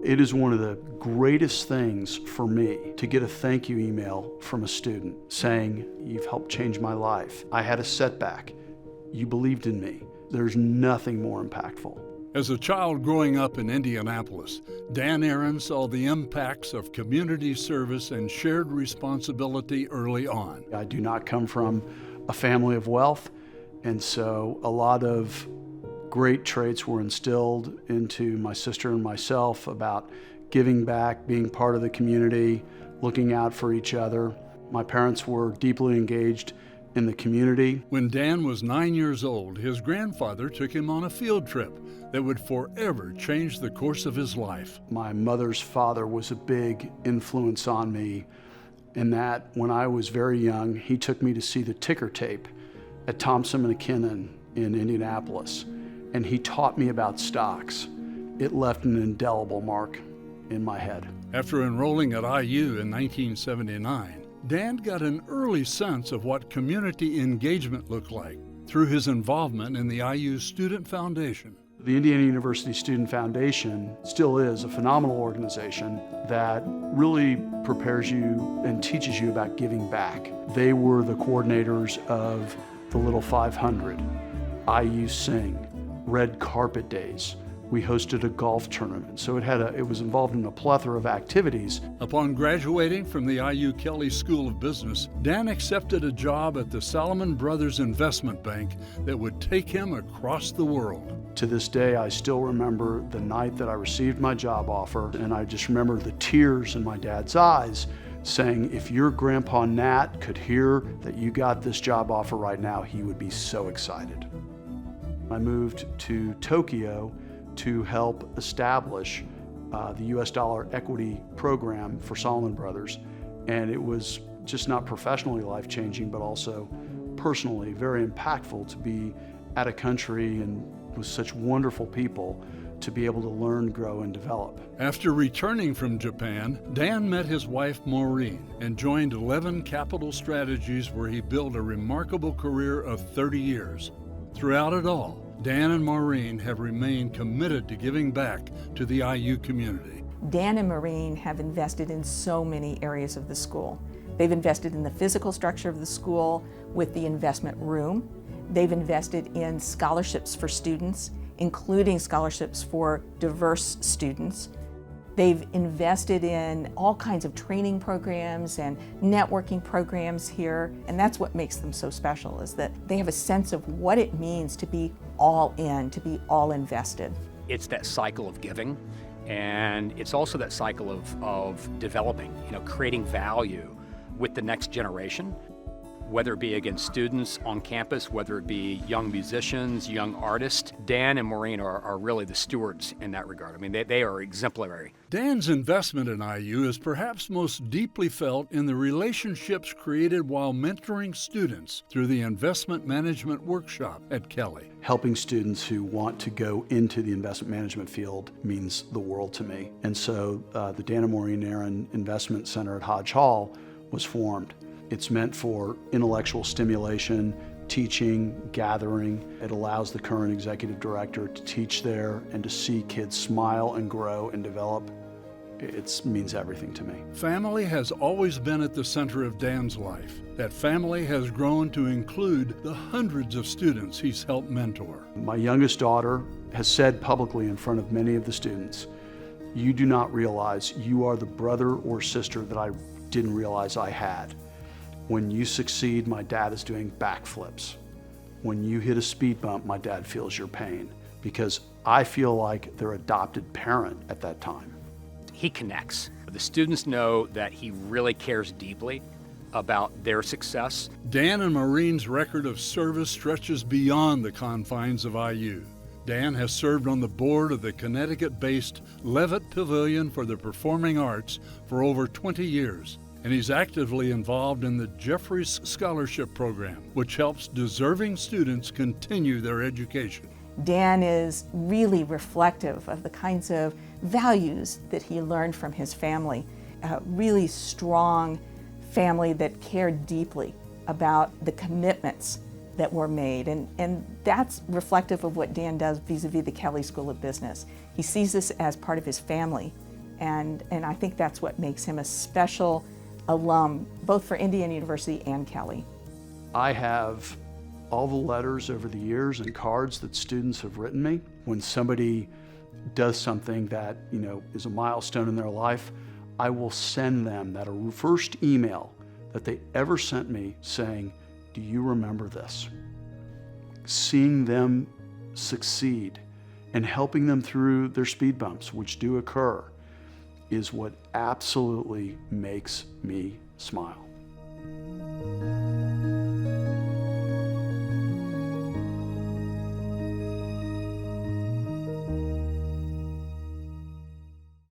It is one of the greatest things for me to get a thank you email from a student saying, "You've helped change my life. I had a setback. You believed in me." There's nothing more impactful. As a child growing up in Indianapolis, Dan Aron saw the impacts of community service and shared responsibility early on. I do not come from a family of wealth, and so a lot of great traits were instilled into my sister and myself about giving back, being part of the community, looking out for each other. My parents were deeply engaged in the community. When Dan was 9 years old, his grandfather took him on a field trip that would forever change the course of his life. My mother's father was a big influence on me in that when I was very young, he took me to see the ticker tape at Thompson & McKinnon in Indianapolis, and he taught me about stocks. It left an indelible mark in my head. After enrolling at IU in 1979, Dan got an early sense of what community engagement looked like through his involvement in the IU Student Foundation. The Indiana University Student Foundation still is a phenomenal organization that really prepares you and teaches you about giving back. They were the coordinators of the Little 500, IU Sing, Red Carpet Days. We hosted a golf tournament, so it was involved in a plethora of activities. Upon graduating from the IU Kelley School of Business, Dan accepted a job at the Salomon Brothers Investment Bank that would take him across the world. To this day, I still remember the night that I received my job offer, and I just remember the tears in my dad's eyes saying, "If your Grandpa Nat could hear that you got this job offer right now, he would be so excited." I moved to Tokyo to help establish the US dollar equity program for Salomon Brothers. And it was just not professionally life-changing, but also personally very impactful to be at a country and with such wonderful people to be able to learn, grow, and develop. After returning from Japan, Dan met his wife Maureen and joined 11 Capital Strategies, where he built a remarkable career of 30 years. Throughout it all, Dan and Maureen have remained committed to giving back to the IU community. Dan and Maureen have invested in so many areas of the school. They've invested in the physical structure of the school with the investment room. They've invested in scholarships for students, including scholarships for diverse students. They've invested in all kinds of training programs and networking programs here, and that's what makes them so special, is that they have a sense of what it means to be all in, to be all invested. It's that cycle of giving, and it's also that cycle of developing, creating value with the next generation, whether it be against students on campus, whether it be young musicians, young artists. Dan and Maureen are really the stewards in that regard. I mean, they are exemplary. Dan's investment in IU is perhaps most deeply felt in the relationships created while mentoring students through the investment management workshop at Kelley. Helping students who want to go into the investment management field means the world to me. And so the Dan and Maureen Aron Investment Center at Hodge Hall was formed. It's meant for intellectual stimulation, teaching, gathering. It allows the current executive director to teach there and to see kids smile and grow and develop. It means everything to me. Family has always been at the center of Dan's life. That family has grown to include the hundreds of students he's helped mentor. My youngest daughter has said publicly in front of many of the students, "You do not realize you are the brother or sister that I didn't realize I had. When you succeed, my dad is doing backflips. When you hit a speed bump, my dad feels your pain," because I feel like their adopted parent at that time. He connects. The students know that he really cares deeply about their success. Dan and Maureen's record of service stretches beyond the confines of IU. Dan has served on the board of the Connecticut-based Levitt Pavilion for the Performing Arts for over 20 years. And he's actively involved in the Jeffries Scholarship Program, which helps deserving students continue their education. Dan is really reflective of the kinds of values that he learned from his family. A really strong family that cared deeply about the commitments that were made. And that's reflective of what Dan does vis-a-vis the Kelley School of Business. He sees this as part of his family, And I think that's what makes him a special alum, both for Indiana University and Kelly. I have all the letters over the years and cards that students have written me. When somebody does something that, is a milestone in their life, I will send them that first email that they ever sent me saying, "Do you remember this?" Seeing them succeed and helping them through their speed bumps, which do occur, is what absolutely makes me smile.